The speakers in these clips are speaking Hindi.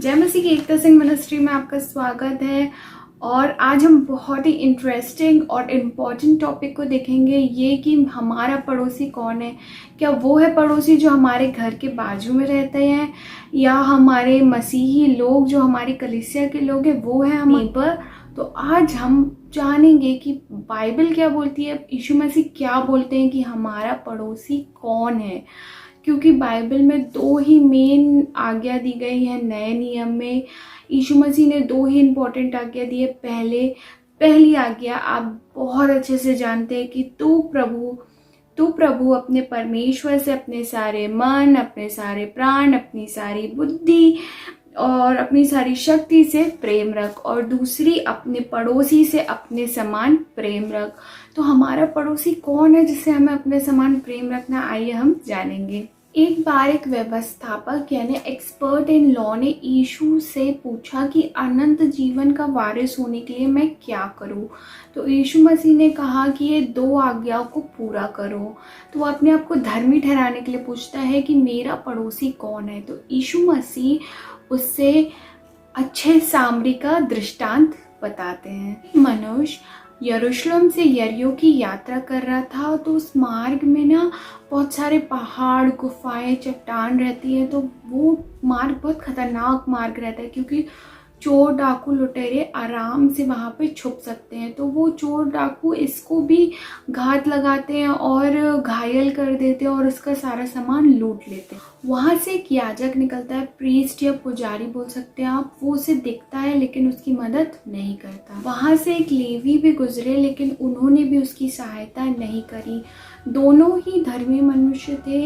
जय मसीह की एकता सिंह मिनिस्ट्री में आपका स्वागत है। और आज हम बहुत ही इंटरेस्टिंग और इम्पॉर्टेंट टॉपिक को देखेंगे, ये कि हमारा पड़ोसी कौन है। क्या वो है पड़ोसी जो हमारे घर के बाजू में रहते हैं, या हमारे मसीही लोग जो हमारी कलीसिया के लोग हैं वो है हमारे नेबर। तो आज हम जानेंगे कि बाइबल क्या बोलती है, यीशु मसीह क्या बोलते हैं कि हमारा पड़ोसी कौन है। क्योंकि बाइबल में दो ही मेन आज्ञा दी गई है। नए नियम में यीशु मसीह ने दो ही इम्पोर्टेंट आज्ञा दी है। पहली आज्ञा आप बहुत अच्छे से जानते हैं कि तू प्रभु अपने परमेश्वर से अपने सारे मन, अपने सारे प्राण, अपनी सारी बुद्धि और अपनी सारी शक्ति से प्रेम रख, और दूसरी अपने पड़ोसी से अपने समान प्रेम रख। तो हमारा पड़ोसी कौन है जिससे हमें अपने समान प्रेम रखना, आइए हम जानेंगे। एक बार एक व्यवस्थापक यानी एक्सपर्ट इन लॉ ने यीशु से पूछा कि अनंत जीवन का वारिस होने के लिए मैं क्या करूं। तो यीशु मसीह ने कहा कि ये दो आज्ञाओं को पूरा करो। तो वो अपने आप को धर्मी ठहराने के लिए पूछता है कि मेरा पड़ोसी कौन है। तो यीशु मसीह उससे अच्छे सामरी का दृष्टांत बताते हैं। मनुष्य यरूशलेम से यरीहो की यात्रा कर रहा था, तो उस मार्ग में ना बहुत सारे पहाड़, गुफाएं, चट्टान रहती है। तो वो मार्ग बहुत खतरनाक मार्ग रहता है, क्योंकि चोर, डाकू, लुटेरे आराम से वहाँ पे छुप सकते हैं। तो वो चोर, डाकू इसको भी घात लगाते हैं और घायल कर देते हैं और उसका सारा सामान लूट लेते हैं। वहाँ से एक याजक निकलता है, प्रीस्ट या पुजारी बोल सकते हैं आप। वो उसे दिखता है लेकिन उसकी मदद नहीं करता। वहाँ से एक लेवी भी गुजरे, लेकिन उन्होंने भी उसकी सहायता नहीं करी। दोनों ही धर्मी मनुष्य थे।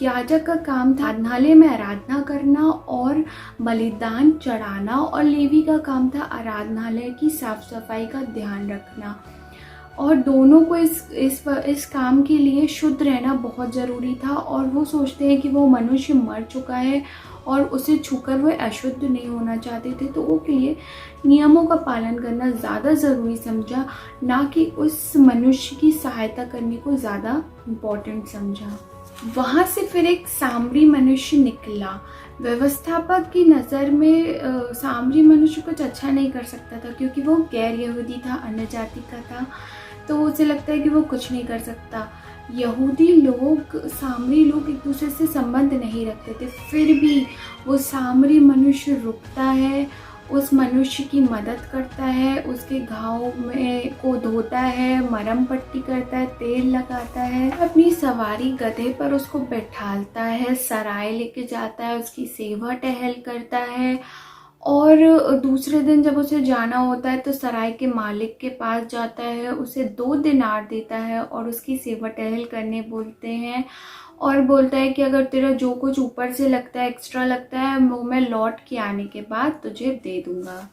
याजक का काम था आराधनालय में आराधना करना और बलिदान चढ़ाना, और लेवी का काम था आराधनालय की साफ सफाई का ध्यान रखना। और दोनों को इस काम के लिए शुद्ध रहना बहुत ज़रूरी था। और वो सोचते हैं कि वो मनुष्य मर चुका है और उसे छूकर वो अशुद्ध नहीं होना चाहते थे। तो वो के लिए नियमों का पालन करना ज़्यादा ज़रूरी समझा, ना कि उस मनुष्य की सहायता करने को ज़्यादा इम्पोर्टेंट समझा। वहाँ से फिर एक सामरी मनुष्य निकला। व्यवस्थापक की नज़र में सामरी मनुष्य कुछ अच्छा नहीं कर सकता था, क्योंकि वो गैर यहूदी था, अन्य जाति का था। तो उसे लगता है कि वो कुछ नहीं कर सकता। यहूदी लोग, सामरी लोग एक दूसरे से संबंध नहीं रखते थे, फिर भी वो सामरी मनुष्य रुकता है, उस मनुष्य की मदद करता है, उसके घाव में को धोता है, मरहम पट्टी करता है, तेल लगाता है, अपनी सवारी गधे पर उसको बैठालता है, सराय लेके जाता है, उसकी सेवा टहल करता है। और दूसरे दिन जब उसे जाना होता है तो सराय के मालिक के पास जाता है, उसे 2 दिनार देता है और उसकी सेवा टहल करने बोलते हैं। और बोलता है कि अगर तेरा जो कुछ ऊपर से लगता है, एक्स्ट्रा लगता है, वो मैं लौट के आने के बाद तुझे दे दूंगा।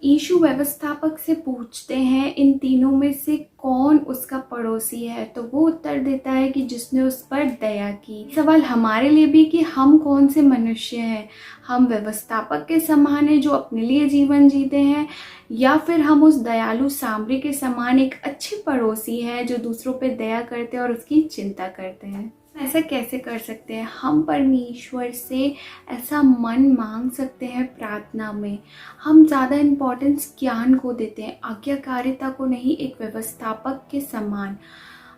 यीशु व्यवस्थापक से पूछते हैं इन तीनों में से कौन उसका पड़ोसी है। तो वो उत्तर देता है कि जिसने उस पर दया की। सवाल हमारे लिए भी कि हम कौन से मनुष्य हैं। हम व्यवस्थापक के समान हैं जो अपने लिए जीवन जीते हैं, या फिर हम उस दयालु सामरी के समान एक अच्छे पड़ोसी हैं जो दूसरों पे दया करते हैं और उसकी चिंता करते हैं। ऐसा कैसे कर सकते हैं? हम परमेश्वर से ऐसा मन मांग सकते हैं प्रार्थना में। हम ज़्यादा इम्पोर्टेंस ज्ञान को देते हैं, आज्ञाकारिता को नहीं, एक व्यवस्थापक के समान।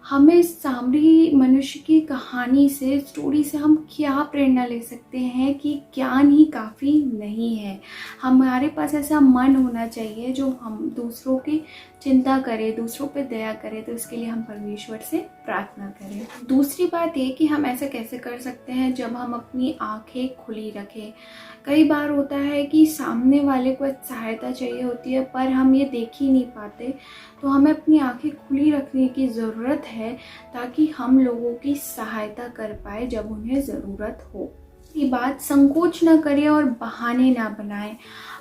हमें सामरी मनुष्य की कहानी से, स्टोरी से हम क्या प्रेरणा ले सकते हैं कि ज्ञान ही काफ़ी नहीं है। हमारे पास ऐसा मन होना चाहिए जो हम दूसरों की चिंता करें, दूसरों पे दया करें। तो इसके लिए हम परमेश्वर से प्रार्थना करें। दूसरी बात ये कि हम ऐसा कैसे कर सकते हैं, जब हम अपनी आंखें खुली रखें। कई बार होता है कि सामने वाले को सहायता चाहिए होती है पर हम ये देख ही नहीं पाते। तो हमें अपनी आंखें खुली रखने की ज़रूरत है ताकि हम लोगों की सहायता कर पाए जब उन्हें ज़रूरत हो। ये बात, संकोच ना करें और बहाने ना बनाएं।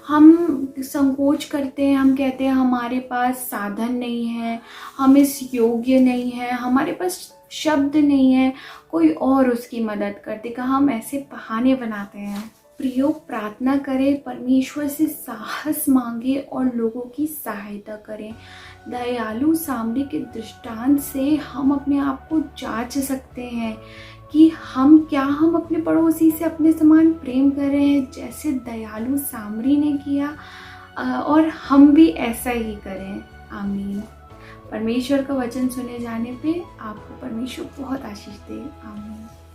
हम संकोच करते हैं, हम कहते हैं हमारे पास साधन नहीं है, हम इस योग्य नहीं है, हमारे पास शब्द नहीं है, कोई और उसकी मदद कर देगा। हम ऐसे बहाने बनाते हैं। प्रियो, प्रार्थना करें, परमेश्वर से साहस मांगे और लोगों की सहायता करें। दयालु सामरी के दृष्टांत से हम अपने आप को जांच सकते हैं कि हम अपने पड़ोसी से अपने समान प्रेम कर रहे हैं जैसे दयालु सामरी ने किया, और हम भी ऐसा ही करें। आमीन। परमेश्वर का वचन सुने जाने पे आपको परमेश्वर बहुत आशीष दे। आमीन।